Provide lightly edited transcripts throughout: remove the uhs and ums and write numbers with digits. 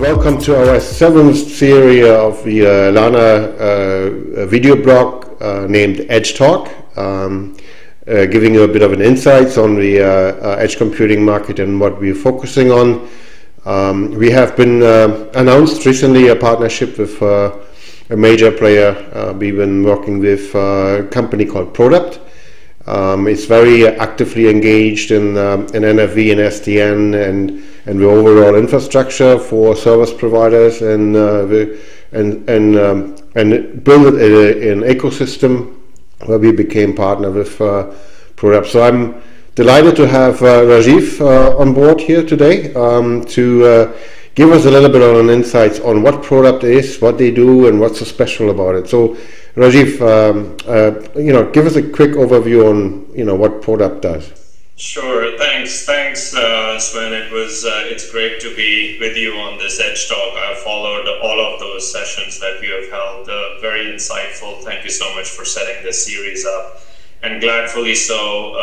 welcome to our 7th series of the Lanner video blog named Edge Talk, giving you a bit of an insights on the edge computing market and what we're focusing on. We have been announced recently a partnership with a major player. We've been working with a company called Prodapt. It's very actively engaged in NFV and SDN and the overall infrastructure for service providers and build an ecosystem where we became partner with Prodapt. So I'm delighted to have Rajiv on board here today to give us a little bit of an insights on what Prodapt is, what they do, and what's so special about it. So Rajiv, give us a quick overview on what Prodapt does. Sure. Thanks, Sven. It's great to be with you on this Edge Talk. I've followed all of those sessions that you have held. Very insightful. Thank you so much for setting this series up, and gladfully so.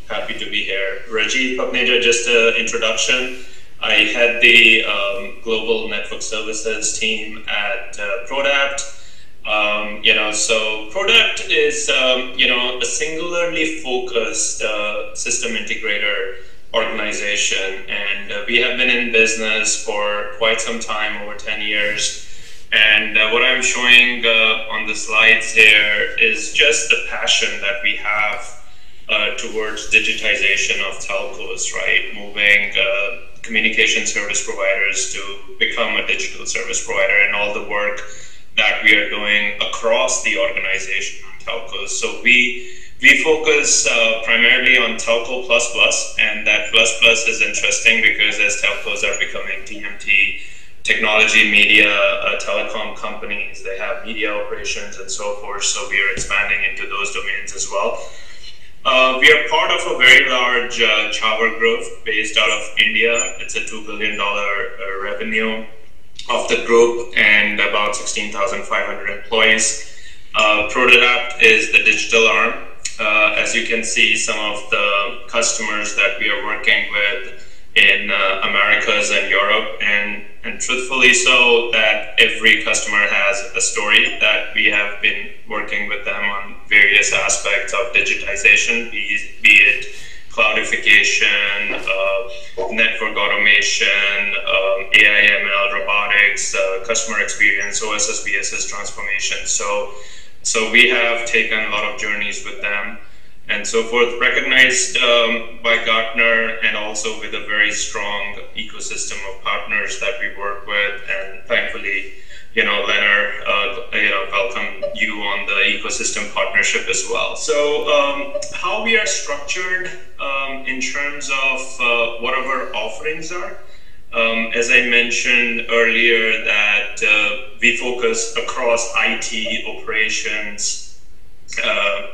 Happy to be here. Rajiv Papneja, just an introduction. I head the global network services team at Prodapt. So Prodapt is, a singularly focused system integrator organization, and we have been in business for quite some time, over 10 years. And what I'm showing on the slides here is just the passion that we have towards digitization of telcos, right? Moving communication service providers to become a digital service provider, and all the work that we are doing across the organization on telcos. So we focus primarily on telco plus, and that plus is interesting because as telcos are becoming TMT, technology, media, telecom companies, they have media operations and so forth. So we are expanding into those domains as well. We are part of a very large tower group based out of India. It's a $2 billion revenue of the group and about 16,500 employees. Prodapt is the digital arm. As you can see, some of the customers that we are working with in Americas and Europe, and truthfully so, that every customer has a story that we have been working with them on various aspects of digitization, be it cloudification, network automation, AI, ML, robotics, customer experience, OSS, BSS transformation. So we have taken a lot of journeys with them and so forth, recognized by Gartner, and also with a very strong ecosystem of partners that we work with. And thankfully, Lanner, welcome you on the ecosystem partnership as well. So how we are structured in terms of what our offerings are, as I mentioned earlier, that we focus across IT operations,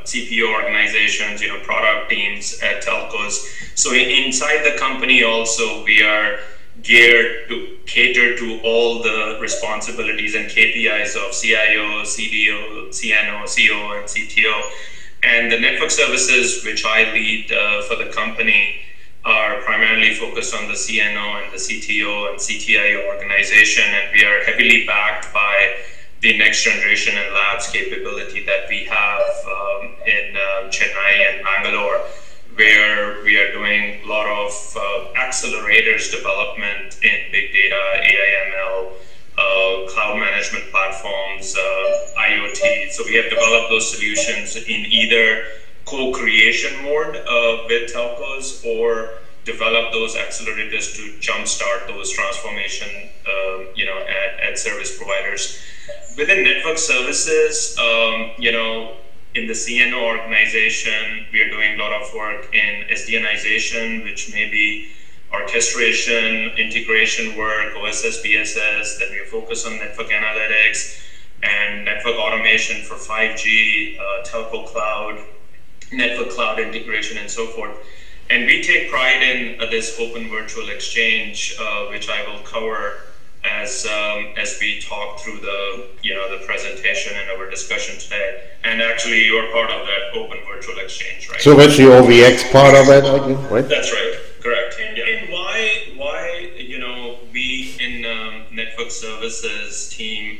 CPO organizations, product teams at telcos. So inside the company also, we are geared to cater to all the responsibilities and KPIs of CIO, CDO, CNO, CO, and CTO. And the network services, which I lead for the company, are primarily focused on the CNO and the CTO and CTIO organization, and we are heavily backed by the next generation and labs capability that we have in Chennai and Bangalore, where we are doing a lot of accelerators development in big data, AI, ML, cloud management platforms, IoT. So we have developed those solutions in either co-creation mode with telcos, or develop those accelerators to jumpstart those transformation, at service providers. Within network services, in the CNO organization, we are doing a lot of work in SDNization, which may be orchestration, integration work, OSS, BSS. Then we focus on network analytics and network automation for 5G, telco cloud, network cloud integration, and so forth. And we take pride in this open virtual exchange, which I will cover as we talk through the presentation and our discussion today. And actually, you're part of that open virtual exchange, right? So that's the OVX part of it, I think, right? That's right, correct. And why we in services team,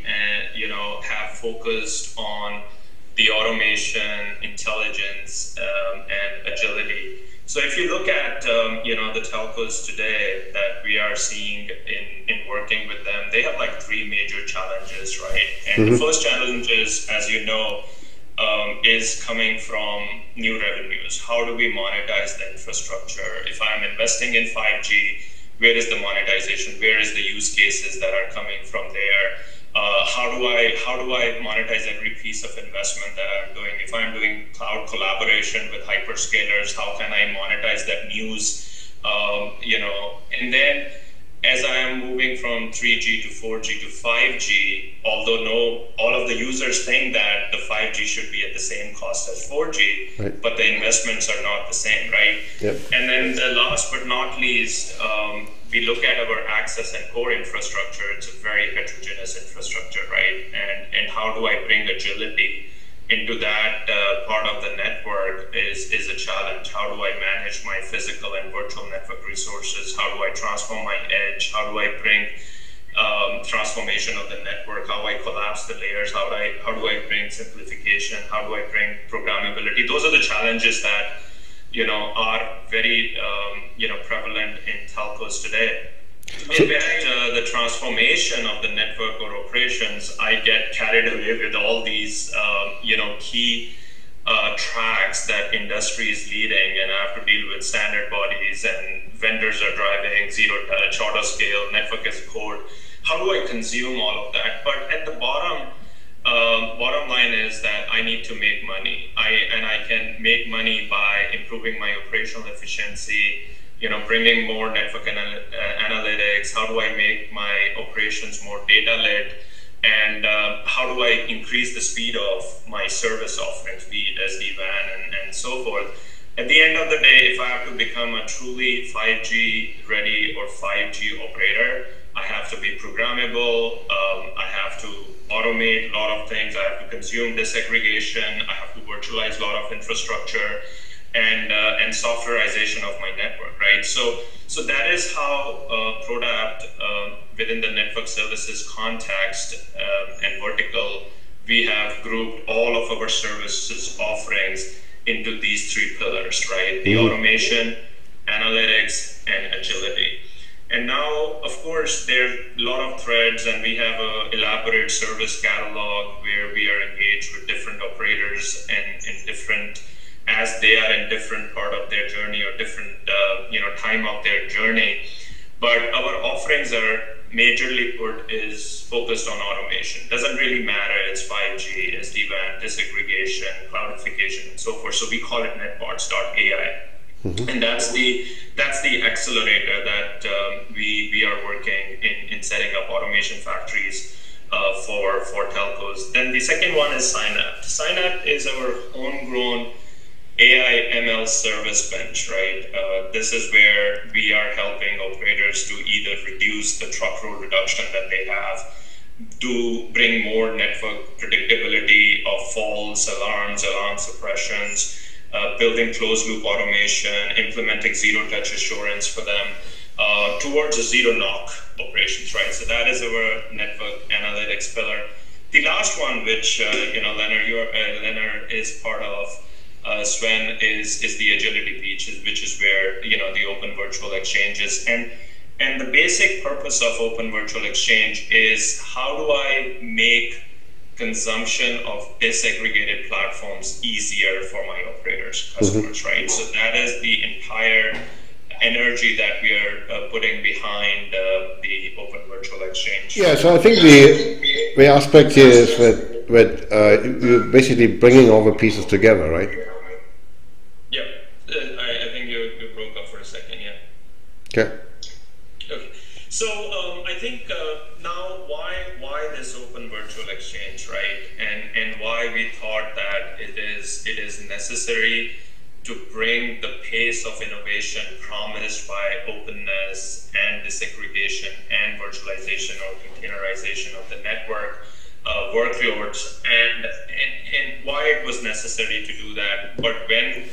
have focused on the automation, intelligence, and agility. So if you look at the telcos today that we are seeing in working with them, they have like three major challenges, right? And the first challenge is, as you know, is coming from new revenues. How do we monetize the infrastructure? If I'm investing in 5G, where is the monetization? Where is the use cases that are coming from there? How do I monetize every piece of investment that I'm doing? If I'm doing cloud collaboration with hyperscalers, how can I monetize that news? And then as I am moving from 3G to 4G to 5G, although all of the users think that the 5G should be at the same cost as 4G, right, but the investments are not the same, right? Yep. And then the last but not least, we look at our access and core infrastructure. It's a very heterogeneous infrastructure, right? And how do I bring agility into that part of the network is a challenge. How do I manage my physical and virtual network resources? How do I transform my edge? How do I bring transformation of the network? How do I collapse the layers? How do I bring simplification? How do I bring programmability? Those are the challenges that are very prevalent in telcos today. To impact the transformation of the network or operations, I get carried away with all these key tracks that industry is leading, and I have to deal with standard bodies, and vendors are driving zero touch, auto scale, network as code. How do I consume all of that? But at the bottom line is that I need to make money. I can make money by improving my operational efficiency, bringing more network analytics. How do I make my operations more data-led? And how do I increase the speed of my service offerings, be it SD-WAN and so forth? At the end of the day, if I have to become a truly 5G ready or 5G operator, I have to be programmable. I have to automate a lot of things. I have to consume disaggregation. I have to virtualize a lot of infrastructure and softwareization of my network, right? So that is how Prodapt, within the network services context and vertical, we have grouped all of our services offerings into these three pillars, right? The automation, analytics, and agility. And now, of course, there are a lot of threads, and we have an elaborate service catalog where we are engaged with different operators and in different, as they are in different part of their journey or different time of their journey. But our offerings are majorly focused on automation. Doesn't really matter, it's 5G, SD-WAN, disaggregation, cloudification, and so forth. So we call it netbots.ai. And that's the accelerator that we are working in setting up automation factories for telcos. Then the second one is Synapse. Synapse is our homegrown AI ML service bench, right? This is where we are helping operators to either reduce the truck roll reduction that they have, to bring more network predictability of faults, alarm suppressions, building closed loop automation, implementing zero touch assurance for them, towards a zero knock operations, right? So that is our network analytics pillar. The last one, which Lanner is part of, Sven, is the agility piece, which is where the open virtual exchanges. And the basic purpose of open virtual exchange is, how do I make consumption of disaggregated platforms easier for my operators, customers, right? So that is the entire energy that we are putting behind the open virtual exchange. Yeah, so I think the aspect here is that you're basically bringing all the pieces together, right? Yeah, I think you broke up for a second, yeah. Okay. Okay, so I think now why this open virtual exchange, right? And why we thought that it is necessary to bring the pace of innovation promised by openness and disaggregation and virtualization or containerization of the network workloads, and why it was necessary to do that. But when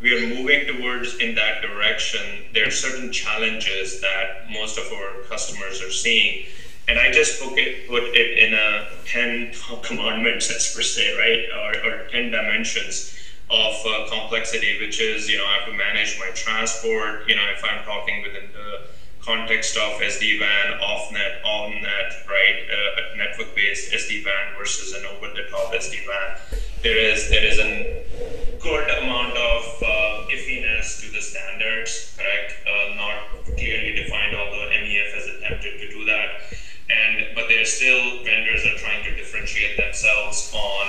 we are moving towards in that direction, there are certain challenges that most of our customers are seeing. And I just put it in a 10 commandments, as per se, right? Or 10 dimensions of complexity, which is, I have to manage my transport, if I'm talking within the context of SD-WAN, off-net, on-net, right? A network-based SD-WAN versus an over-the-top SD-WAN. There is a good amount of iffiness to the standards, correct? Not clearly defined, although MEF has attempted to do that. But there are still vendors that are trying to differentiate themselves on,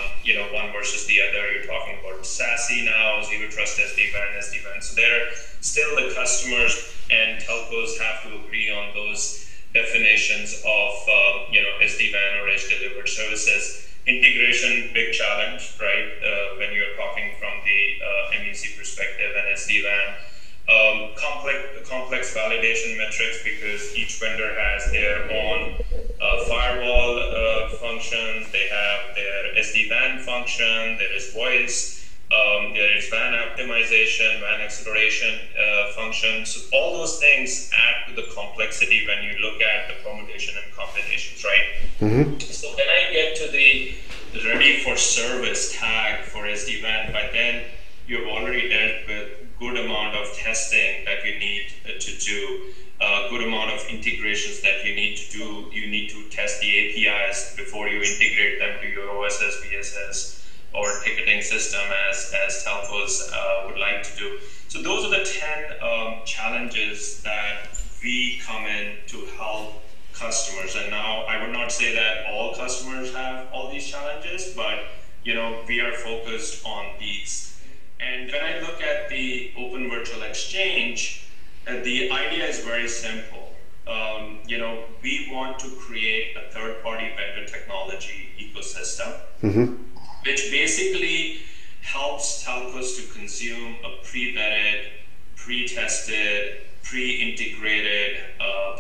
one versus the other. You're talking about SASE now, Zero Trust SD-WAN, SD-WAN. So there are still the customers and telcos have to agree on those definitions of, SD-WAN or edge delivered services. Integration, big challenge, right? When you're talking from the MEC perspective and SD-WAN. Complex validation metrics, because each vendor has their own firewall functions, they have their SD-WAN function, there is voice, there is WAN optimization, WAN acceleration functions. So all those things add to the complexity when you look at the permutation and combinations, right? Mm-hmm. So when I get to the ready for service tag for SD-WAN, by then you've already dealt with good amount of testing that you need to do, good amount of integrations that you need to do. You need to test the APIs before you integrate them to your OSS, BSS, or ticketing system as telcos would like to do. So those are the 10 challenges that we come in to help customers. And now I would not say that all customers have all these challenges, but we are focused on these. And when I look at the Open Virtual Exchange, the idea is very simple. We want to create a third-party vendor technology ecosystem, mm-hmm. which basically helps telcos to consume a pre-vetted, pre-tested, pre-integrated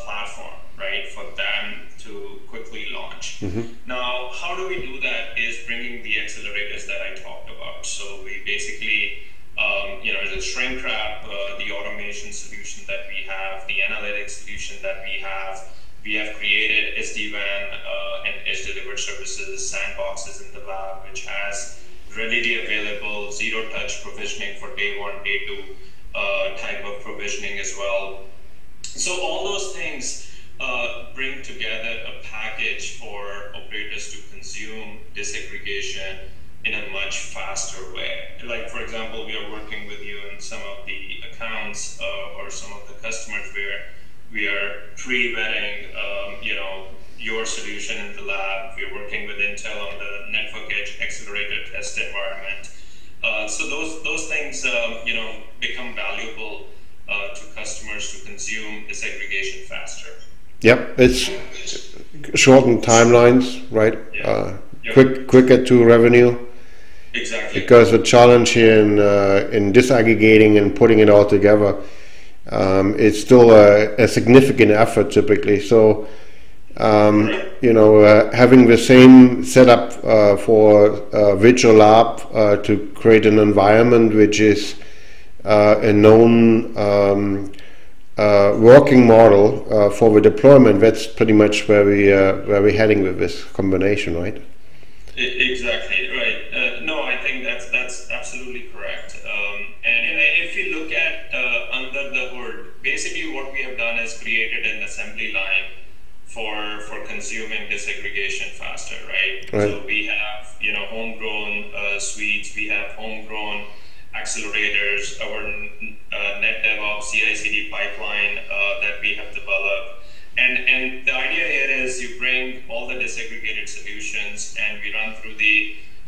platform, right, for them to quickly launch. Mm-hmm. Now, how do we do that is bringing the accelerators that I talked about. So we basically, the shrink wrap, the automation solution that we have, the analytics solution that we have created SD-WAN and edge delivered services, sandboxes in the lab, which has readily available zero-touch provisioning for day one, day two type of provisioning as well. So all those things bring together a package for operators to consume disaggregation in a much faster way. Like, for example, we are working with you in some of the accounts or some of the customers where we are pre-vetting, your solution in the lab. We're working with Intel on the network edge accelerator test environment. So those things, become valuable to customers to consume disaggregation faster. Yep, it's shortened timelines, right? Yeah. Quicker to revenue. Exactly. Because the challenge here in disaggregating and putting it all together, it's still a significant effort typically. So, having the same setup for virtual lab to create an environment which is a known working model for the deployment. That's pretty much where we're heading with this combination, right? Exactly right. No, I think that's absolutely correct. And if you look at under the hood, basically what we have done is created an assembly line for consuming disaggregation faster, right? So we have homegrown suites, we have homegrown accelerators, our net DevOps CI/CD pipeline that we have developed. And the idea here is you bring all the disaggregated solutions and we run through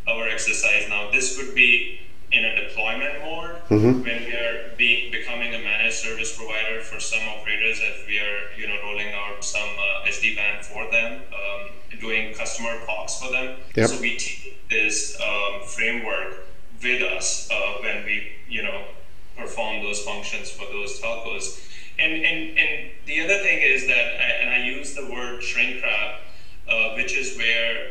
our exercise. Now, this could be in a deployment mode, mm-hmm. when we are becoming a managed service provider for some operators, as we are rolling out some SD-WAN for them, doing customer talks for them. Yep. So we take this framework with us when we perform those functions for those telcos. And the other thing is that, and I use the word shrink wrap, which is where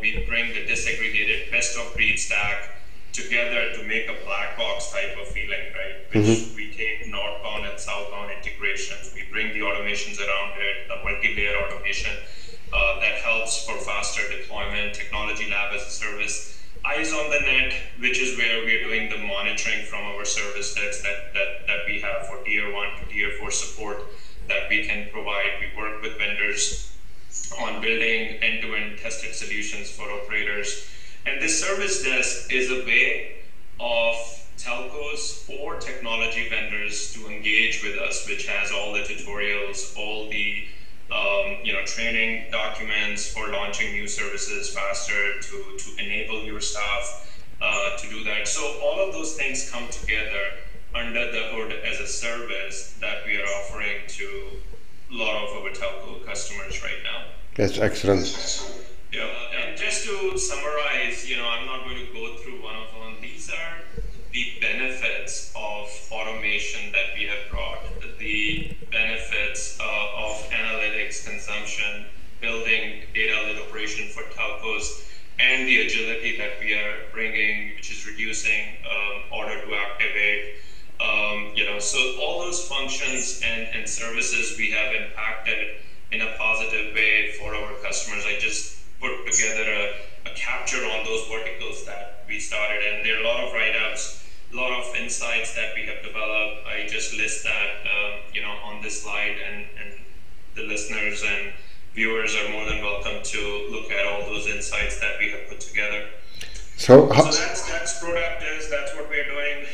we bring the disaggregated best of breed stack together to make a black box type of feeling, right? Which we take northbound and southbound integrations. We bring the automations around it, the multi-layer automation that helps for faster deployment, technology lab as a service, eyes on the net, which is where we're doing the monitoring from our service desks that we have for tier 1 to tier 4 support that we can provide. We work with vendors on building end-to-end tested solutions for operators. And this service desk is a way of telcos or technology vendors to engage with us, which has all the tutorials, all the training documents for launching new services faster, to enable your staff to do that. So all of those things come together under the hood as a service that we are offering to a lot of our telco customers right now. That's excellent. Yeah, and just to summarize, I'm not going to go through one of them. These are the benefits of automation that we have brought, the benefits of analytics consumption, building data-led operation for telcos, and the agility that we are bringing, which is reducing order to activate. So all those functions and services we have impacted in a positive way for our customers. I just put together a capture on those verticals that we started, and there are a lot of write-ups, a lot of insights that we have developed. I just list that on this slide, and the listeners and viewers are more than welcome to look at all those insights that we have put together. So that's Prodapt. That's what we're doing.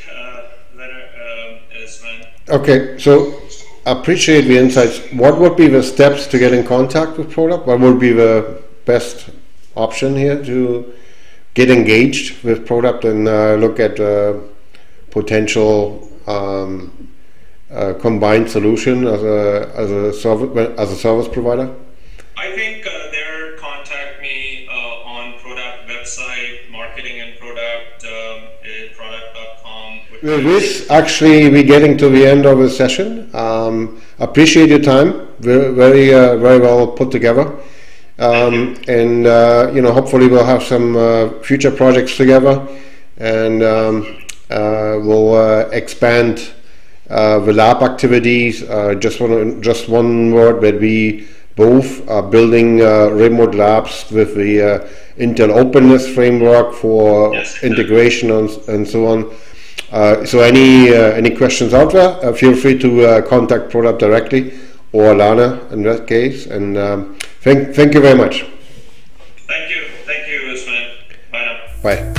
Sven. Okay, so appreciate the insights. What would be the steps to get in contact with Prodapt? What would be the best option here to get engaged with Prodapt and look at potential combined solution as a service provider? I think they'll contact me on Prodapt website, marketing and Prodapt, prodapt.com. With this, actually, we're getting to the end of the session. Appreciate your time. Very well put together. And hopefully we'll have some future projects together, and we'll expand the lab activities. Just one word, that we both are building remote labs with the Intel openness framework for integration and so on. So any questions out there, feel free to contact Prodapt directly, or Lanner in that case. And thank you very much. Thank you, Sven. Bye now. Bye.